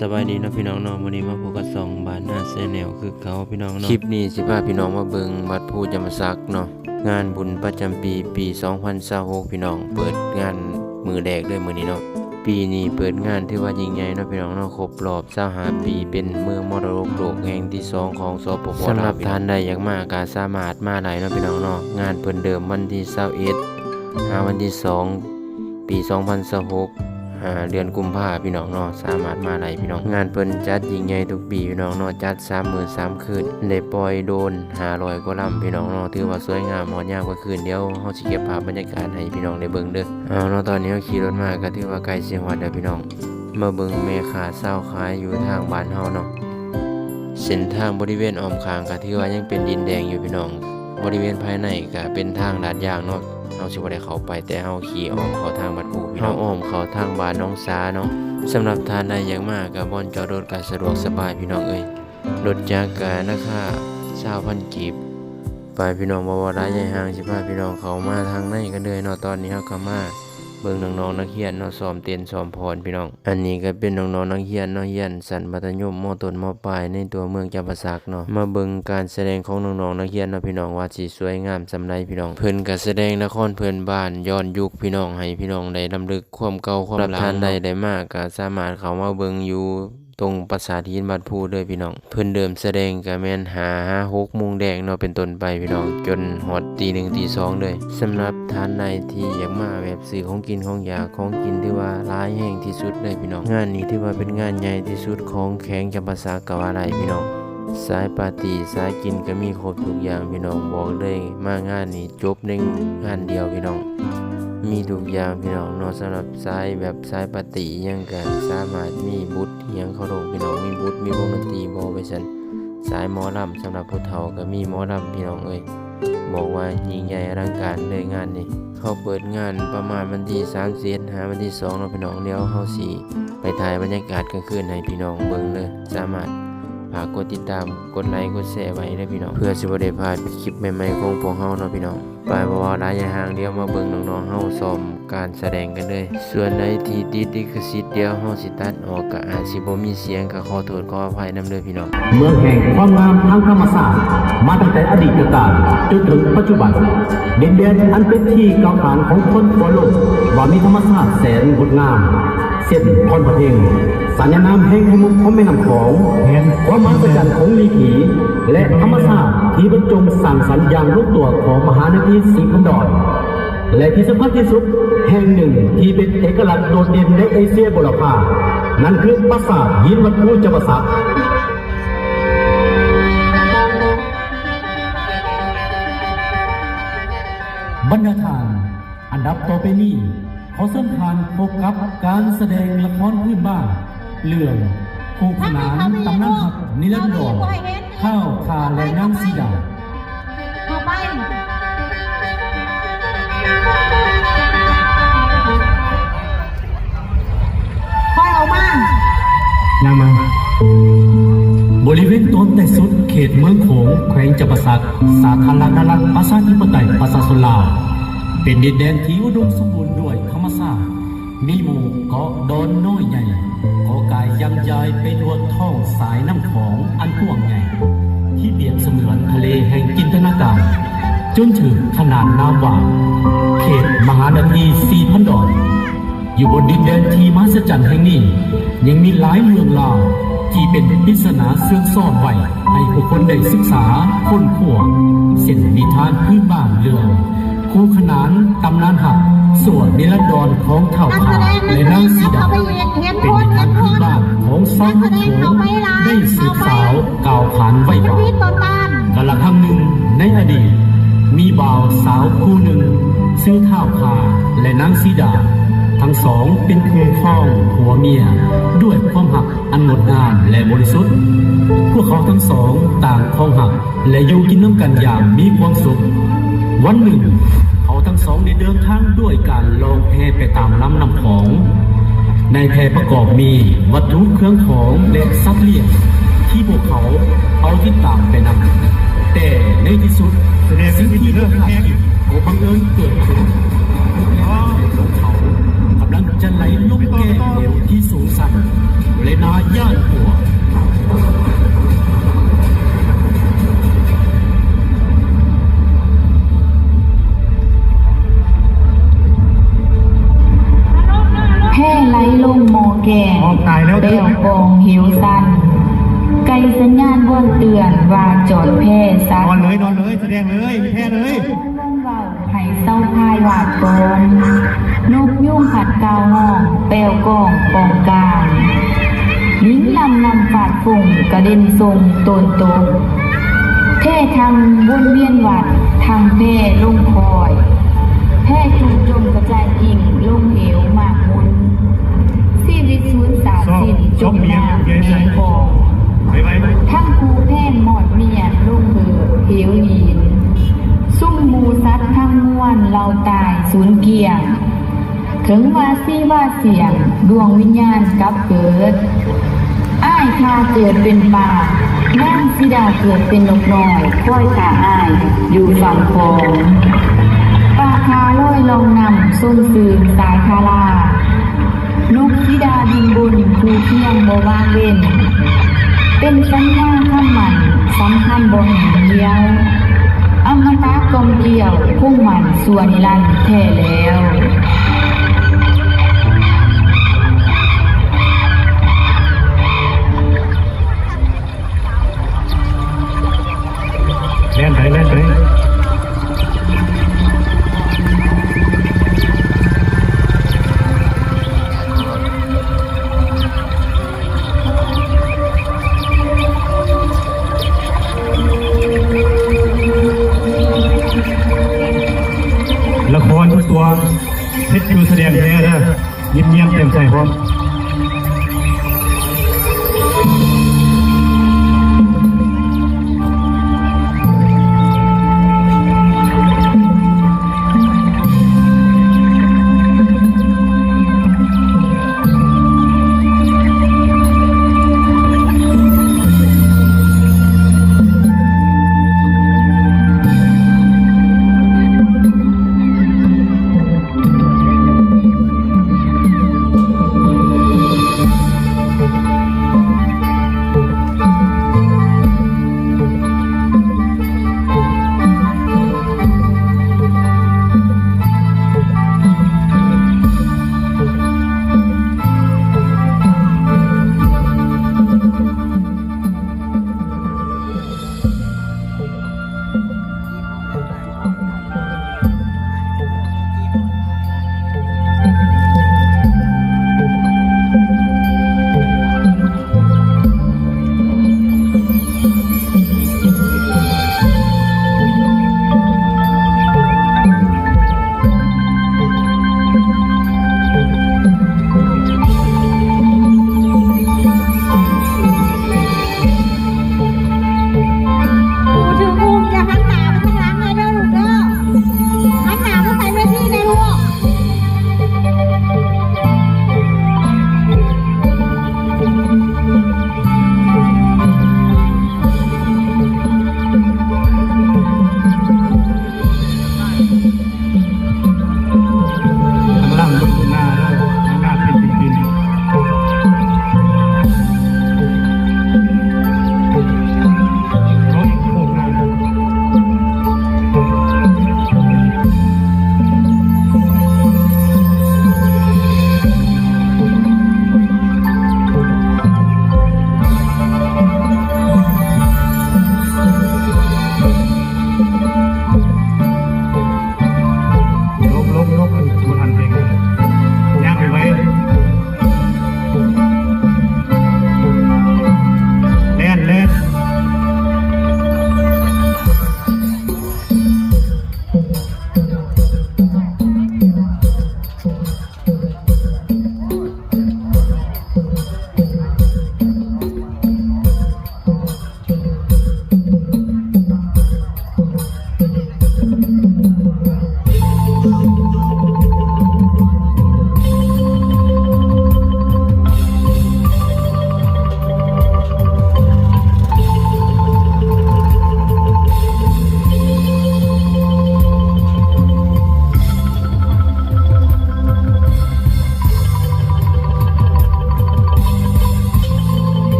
สบายดีเนาะพี่น้องเนาะวันนี้มาพบกับสองบ้านหน้าแนลคือเขาพี่น้องเนาะคลิปนี้สิพาพี่น้องมาเบิ่งวัดภูจำศักดิ์เนาะงานบุญประจำปี2026พี่น้องเปิดงานมือแรกด้วยมื้อนี้เนาะปีนี้เปิดงานที่ว่ายิ่งใหญ่เนาะพี่น้องเนาะครบรอบ25ปีเป็นเมืองมรดกโลกแห่งที่2ของสปป.ลาวสำหรับท่านใดอยากมาก็สามารถมาได้เนาะพี่น้องเนาะงานเพิ่นเดิมวันที่21วันที่2ปี2026เดือนกุมภาพันธ์พี่น้องเนาะสามารถมาได้พี่น้องงานเพิ่นจัดยิ่งใหญ่ทุกปีพี่น้องเนาะจัด3 มื้อ 3 คืนได้ปล่อยโดรน500กว่าลำพี่น้องเนาะถือว่าสวยงามฮอดยามกว่าคืนเดียวเฮาสิเก็บภาพบรรยากาศให้พี่น้องได้เบิ่งเด้อเนาะตอนนี้เฮาขี่รถมาก็ถือว่าใกล้สิฮอดแล้วพี่น้องมาเบิ่งแม่ค้าเช้าขายอยู่ทางบ้านเฮาเนาะเส้นทางบริเวณอ้อมข้างก็ถือว่ายังเป็นดินแดงอยู่พี่น้องบริเวณภายในก็เป็นทางลาดยางเนาะเฮาสิบ่ได้เข้าไปแต่เฮาขี่อ้อมเข้าทางบัดภูพี่น้องอ้อมเข้าทางบ้านน้องสาเนาะสำหรับท่านใดอยากมาก็บ่อนจอดรถก็สะดวกสบายพี่น้องเอ้ยรถจักรก็ราคา 20,000 กีบไปพี่น้องบ่ว่าระยะห่างสิพาพี่น้องเข้ามาทางในกันเลยเนาะตอนนี้เฮาก็มาเบิ่งน้องๆนักเรียนเนาะซ้อมเต้นซ้อมพรพี่น้องอันนี้ก็เป็นน้องๆนักเรียนเนาะเรียนชั้นมัธยมม.ต้นม.ปลายในตัวเมืองจำปาสักเนาะมาเบิ่งการแสดงของน้องๆนักเรียนเนาะพี่น้องว่าสิสวยงามส่ำใดพี่น้องเพิ่นก็แสดงละครเพื่อนบ้านย้อนยุคพี่น้องให้พี่น้องได้รำลึกความเก่าความหลังท่านใดได้มาก็สามารถเข้ามาเบิ่งอยู่ตรงปราสาทหินบัดภูเด้อพี่น้องเพิ่นเดิมแสดงก็แม่น6 โมงแดงเนาะเป็นต้นไปพี่น้องจนฮอดตี 1 ตี 2เลยสำหรับท่านใดที่อยากมาแบบซื้อของกินของอยากของกินที่ว่าหลายแห่งที่สุดเลยพี่น้องงานนี้ที่ว่าเป็นงานใหญ่ที่สุดของแข้งจำปาสักก็ว่าได้พี่น้องสายปาร์ตี้สายกินก็มีครบทุกอย่างพี่น้องบอกเลยมางานนี้จบในงานเดียวพี่น้องมีทุกอย่างพี่น้องเนาะสำหรับสายแบบสายปาร์ตี้ยังก็สามารถมีบุตรยังเข้าโรงพี่น้องมีบุตรมีวงดนตรีบ่ไปซั่นสายหมอลำสำหรับผู้เฒ่าก็มีหมอลำพี่น้องเอ้ยบอกว่ายิ่งใหญ่อลังการเลยงานนี้เขาเปิดงานประมาณวันที่31วันที่2เนาะพี่น้องเดี๋ยวเฮาสิไปถ่ายบรรยากาศกลางคืนให้พี่น้องเบิ่งเด้อสามารถฝากกดติดตามกดไลค์กดแชร์ไว้ได้พี่น้องเพื่อสิบ่ได้พลาดคลิปใหม่ๆของพวกเฮาเนาะพี่น้องไปบ่ว่าระยะห่างเดียวมาเบิ่งน้องๆเฮาซ้อมการแสดงกันเลยส่วนใดที่ติดลิขสิทธิ์เดียวเฮาสิตัดออกก็อาจสิบ่มีเสียงก็ขอโทษขออภัยนำเด้อพี่น้องเมืองแห่งความงามทางธรรมศาสตร์มาตั้งแต่อดีตกาลจนถึงปัจจุบันดินแดนอันเป็นที่กล่าวขานของคนทั่วโลกว่ามีธรรมศาสตร์แสนงดงามเช่นพรประเพงสัญญานามแห่งมุขของแม่น้ำของแห่งความมหัศจรรย์ของลีขีและธรรมศาสตร์ที่บรรจงสร้างสรรค์อย่างลงตัวของมหานครศรีพันดรและที่สำคัญที่สุดแห่งหนึ่งที่เป็นเอกลักษณ์โดดเด่นในเอเชียบุรพานั่นคือปราสาทหินวัดภูจำปาสักบรรณาทานอันดับต่อไปนี้ขอเชิญทานพบกับการแสดงละครพื้นบ้านเรื่องคู่ขนานตำนานหักนิรันดรข้าวขาและนางสีดาเข้าไปคอยออกมานั่งมาบริเวณต้นแต่สุดเขตเมืองโขงแขวงจำปาสักสาธารณรัฐประชาธิปไตยประชาชนลาวเป็นดินแดนที่อุดมสมบูรณ์ด้วยธรรมชาติมีหมู่เกาะดอนน้อยใหญ่เกาะกายยังยายไปทั่วท้องสายน้ำของอันกว้างใหญ่ที่เปรียบเสมือนทะเลแห่งจินตนาการจนถึงขนาดน้ำหวานเขตมหานครศรีพันดรอยู่บนดินแดนที่มหัศจรรย์แห่งนี้ยังมีหลายเรื่องราวที่เป็นปริศนาเสื่องซ่อนไว้ให้ผู้คนได้ศึกษาค้นคว้าเส้นนิทานพื้นบ้านเรื่องคู่ขนานตำนานหักส่วนนิรันดรของเถ่าขาและนางสีดาเป็นนิทานพื้นบ้านของชาวโขงได้สืบสาวกล่าวขานไว้ว่ากาลครั้งหนึ่งในอดีตมีบ่าวสาวคู่หนึ่งชื่อเถ่าขาและนางสีดาทั้งสองเป็นคู่ครองผัวเมียด้วยความหักอันงดงามและบริสุทธิ์พวกเขาทั้งสองต่างครองหักและอยู่กินน้ำกันอย่างมีความสุขวันหนึ่งเขาทั้งสองได้เดินทางด้วยการลองแพไปตามลำน้ำของในแพประกอบมีวัตถุเครื่องของและสัตว์เลี้ยงที่พวกเขาเอาที่ตามไปนำแต่ในที่สุดสิ่งที่เริ่มคาดคิดก็บังเอิญเกิดขึ้นของเขากำลังจะไหลลงแก้วที่สูงสันและนา แก่ ออกตายแล้ว เปลวกองหิวสั้นไกลสัญญาณว่นเตือนว่าจอดแพร่ซัก นอนเลยแสดงเลยแพ้เลย ว่นเว้าให้เศร้าพายหวาดกอนนกยุ่งขัดกาวห้องเปลวกองกองกลางลิ้นนำฝาดฝุ่งกระเด็นทรงโตนตกเท่ทางวนเวียนวัดทางแพร่ลงคอย แพร่จุ่มจมกระจายกิ่งลงเหวหมากมุนชีวิตสูญสาสิ้นจมน้ำในคลอง ไป ทั้งคูแพร่หมอดเมียลงเหือเหวหินซุ่มหมูสัตว์ทั้งมวลเราตายสูญเกี่ยง ถึงว่าซี่ว่าเสียงดวงวิญญาณกลับเกิด อ้ายคาเกิดเป็นป่านั่งสิดาเกิดเป็นนกน้อยค่อยขาอ้ายอยู่ฝั่งคลองป่าคาลอยลองนำส้นสื่นสายคาลานกสิดาบินบนภูเที่ยงโบวางเว้นเป็นสัญญาคำมันสำคัญบ่เห็นเดียวอมตะกลมเกลี่ยวพุ่งมันส่วนนิรันดร์แท้แล้ว เล่นไปละครทุกตัวเพชรอยู่แสดงแท้นะเงียบๆเต็มใจพร้อม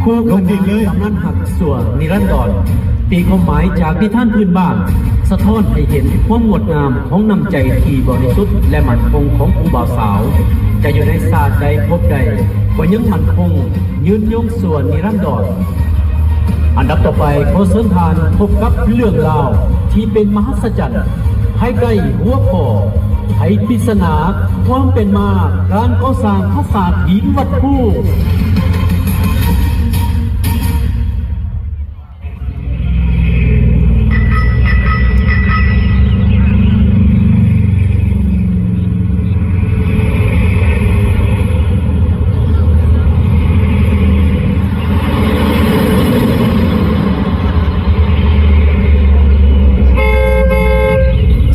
คู่ขนานกำนันหักส่วนนิรันดรตีความหมายจากนิทานพื้นบ้านสะท้อนให้เห็นความงดงามของน้ำใจที่บริสุทธิ์และมั่นคงของผู้บ่าวสาวจะอยู่ในศาสตร์ใดพบใดก็ยังมั่นคงยืนยงส่วนนิรันดรอันดับต่อไปขอเสริมทานพบกับเรื่องราวที่เป็นมหัศจรรย์ให้ใกล้หัวข้อให้ปริศนาความเป็นมาการก่อสร้างปราสาทหินวัดผู้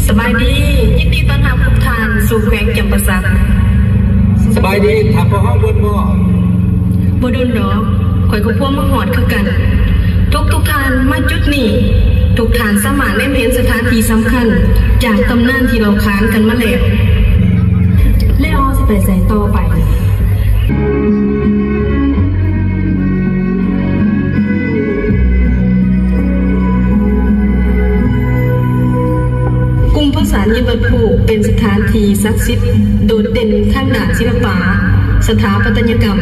สบายดียินดีต้อนรับทุกท่านสู่แขวงจำปาสัก สบายดีถามพ่อห้องบนบ่ บ่โดนดอกข่อยกับพวกมาหอดคือกัน ทุกท่านมาจุดนี้ทุกท่านสามารถเล่นเห็นสถานที่สำคัญจากตำนานที่เราค้านกันมาแล้วแล้วสิไปใส่ต่อไปกรุงพระสารยิบันผูกเป็นสถานที่ศักดิ์สิทธิ์โดดเด่นทางด้านศิลปะสถาปัตยกรรม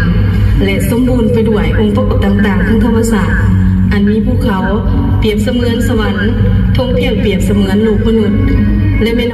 และสมบูรณ์ไปด้วยองค์ประกอบต่างๆทางธรรมศาสตร์อันมีภูเขาเปรียบเสมือนสวรรค์ธงเพียงเปรียบเสมือนลูกมนุษย์และแม่